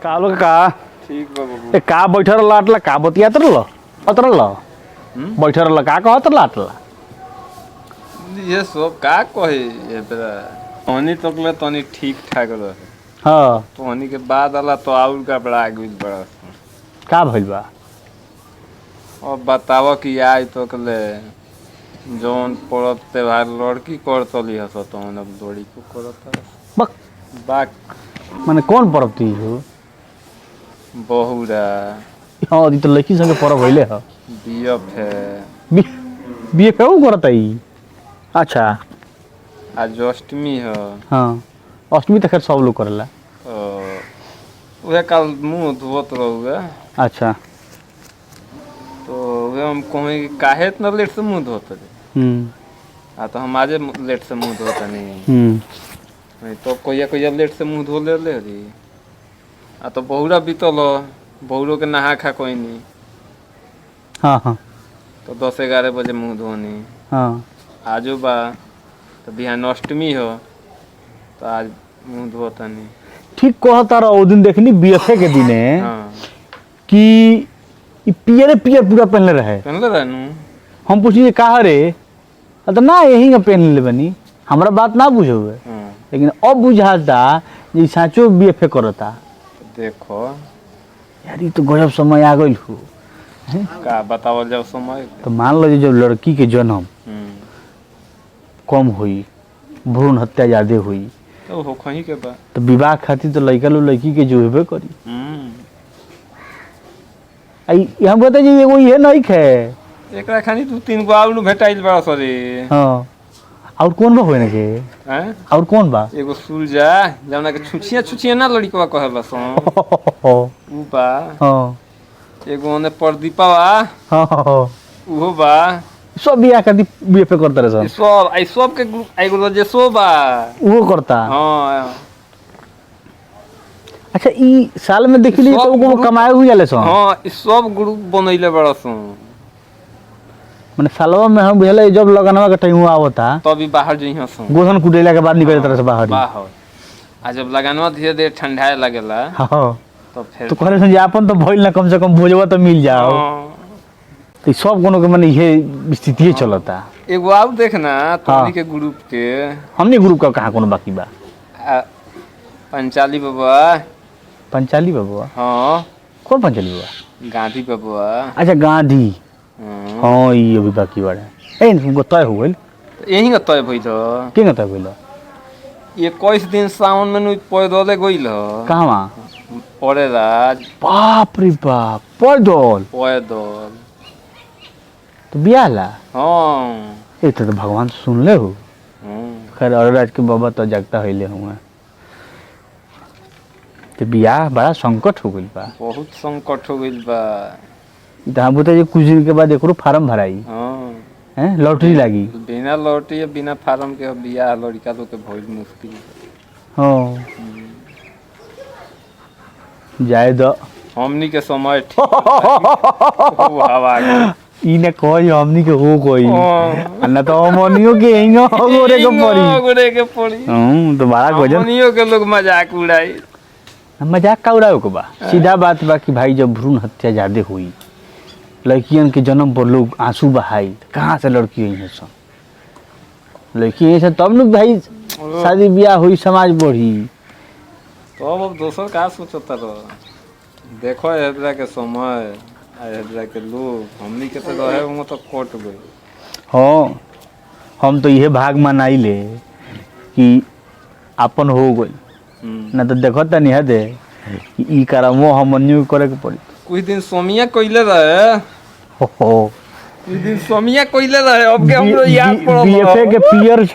कालो का ठीक बा बाबू ए का बैठर लाटला का बतियात रहल अतरल बैठर ला का कहत लाटला ये सब का कहे ये बेरा तनी तकले तनी ठीक ठाक रहे हां तनी के बाद आला तो आउल का बड़ा आगुल बड़ा का भइल बा अब बताव कि आई तकले जौन पर्व त्योहार लड़की करतली हस तौन अब दौड़ी को करत बक बाक माने कौन पर्व थी हो बहुरा हां ई तो लड़की संगे पर्व होइले ह बीएफ है बीए केहू करतई अच्छा आज अष्टमी है हां अष्टमी तो खैर सब लोग करेला वह कल मुंह धोत रहुए अच्छा तो वह हम कहें कि काहे इतना लेट से मुंह धोते तो हम आजे लेट से मुंह धोता नहीं तो कोई लेट से मुंह धो ले रही तो बहुरा बीतल बहुरो के नहा खा कोई नहीं हाँ हाँ तो 10-11 बजे मुंह धोनी हाँ आजो बा तो बिहान अष्टमी हो तो आज मुंह धोता नहीं ठीक कहता रहा वो दिन देखनी बीएफए के दिने हाँ कि पियर पूरा पहनले रहे हम पूछिए कहा रे तो ना यही का पहन ले बनी हमारा बात ना बुझो लेकिन अब बुझाता ये साचो बीएफए करता देखो यार ये तो गजब समय आ गई हो का बताओ जब समय तो मान लो जब लड़की के जन्म कम हुई भ्रूण हत्या ज्यादा हुई तो हो कहीं के बा तो विवाह खातिर तो लड़का लो लड़की के जो हेबे करी हम कहते जी एगो ये नहीं खे एकरा खानी 2-3 गो आउनु भेटाइल बा सरे हां और कौन बा होने के हैं और कौन बा एगो सुलजा जौना के छुछिया ना लड़कवा कहला सो ऊ बा हां एगो ओने प्रदीपा बा हां उहो बा सब बियाह कर दी बीएफए करता रहे सब के ग्रुप एगो जे सो बा वो करता हां अच्छा ई साल में देखली तो को कमाए हुई जाले सो हां ई सब ग्रुप बनैले बड़ा सो माने सालवा में हम भेले जब लगनवा के टाइम आवता तभी बाहर जइहा सो गोधन कुटेला के बाद निकले तरह से बाहर आ जब लगनवा धीरे धीरे ठंडाए लगेला हां तो फिर तो कहले सन जे अपन तो भइल ना कम से कम भोजवा तो मिल जाओ तो सब कोनो के माने ये स्थिति चलता एगो आउ देखना तोनी के ग्रुप के हमने ग्रुप का कहां कोनो बाकी बा पंचाली बाबा हां कौन पंचाली बाबा गांधी बाबा अच्छा गांधी हां ये अभी बाकी बड़ा ए तुमको तय हो गइल यही का तय भइल के तय भइल ये 21 दिन सावन में पैदल गइल कहवा पड़े राज बाप रे बाप पैदल तो बियाह ला हां ए तो भगवान सुन ले हो खैर अरराज के बाबा तो जगता हइले हुआ तो बियाह बड़ा संकट हो गइल बा बहुत संकट हो गइल बा तो हम बता कुछ दिन के बाद एकरो फार्म भराई हां हैं लॉटरी लागी बिना लॉटरी बिना फार्म के बियाह लड़का लोग के भइल मुश्किल हां जाए दो हमनी के समय ठीक हो हवा इने कोई हमनी के हो कोई अन्ना तो हमनियो के हिंगा गोरे के पड़ी तो बड़ा गजब हमनियो के लोग मजाक उड़ाई मजाक का उड़ाओ को बा सीधा बात बा कि भाई जब भ्रूण हत्या ज्यादा हुई लड़कियन के जन्म पर लोग आंसू बहाई कहाँ से लड़की हुई है सब लड़की है तब लोग भाई शादी ब्याह हुई समाज बढ़ी तो अब दोसर का सोचता रह देखो हेदरा के समय हेदरा के लोग हमनी के तो रहे वो तो कोट गए हाँ हम तो यह भाग मनाई ले कि अपन हो गई ना तो देखो तनी है दे ई करमो हमनियो करे के पड़ी कुछ दिन सोमिया कोइले रहे हो कुछ दिन सोमिया कोइले रहे अब के हमरो याद पड़ल बीएफए के पियर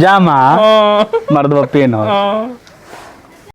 जामा मर्दवा पेन हो